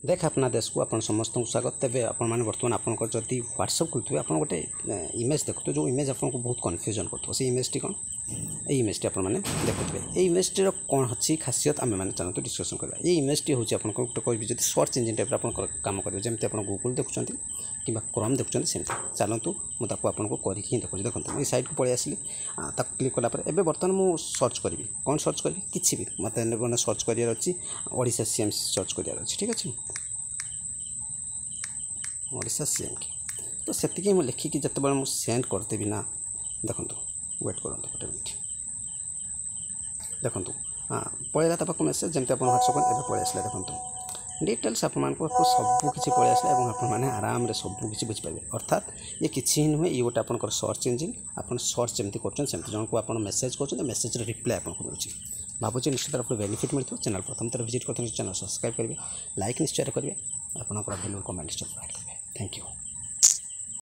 देख अपना देश को अपन समस्त स्वागत तेज आपने बर्तमान आपंकर जदि व्हाट्सअप खोलुवे आप गोटे इमेज देखुए जो इमेज आपको बहुत कन्फ्यूजन कर से इमेज कौन ये इमेज टी आपने देखुए ये इमेज टी कौन अच्छी खासियत आम मैंने चलते डिस्कसन करवा ये इमेज टी हूँ आपको गोटे कह जब सर्च इंजिन टाइप आप कम करेंगे जमी आप गूगल देखुं कि क्रोम देखुं सेमती चलतु मुझे आपको करके देखुँ देखो ये साइट को पलि आसली क्लिक कलापर एवं बर्तमान मुझे सर्च करी कौन सर्च करी किसी भी मत मैंने सर्च करार अच्छी ओडिशा सीएम सर्च करार अच्छी ठीक अच्छे ओडिशा सीएम की तो से मुझे लिखिकी जिते मुझे सेंड करदेवी ना देखो वेट करूँ गोटे मिनट देखो पलैला तक मेसेज जमी आप व्हाट्सअप एवं पलि आसला देखो डिटेल्स आपको सबकि पलि आसला और आराम से सबकि बुझीपारे अर्थात ये किसी नुहे ये गोटे आप सर्च इंजिन आप सर्च जमी कर जन को आप मेसेज कर मेसेज रिप्लाई आपको मिलूँ भावुँ निश्चित आपको बेनिफिट मिलता चैनल प्रथम थर विजिट करते चैनल सब्सक्राइब करेंगे लाइक निश्चय करेंगे आपंकर भैल्यू कमेंट निश्चय प्रोवाइड करेंगे थैंक यू।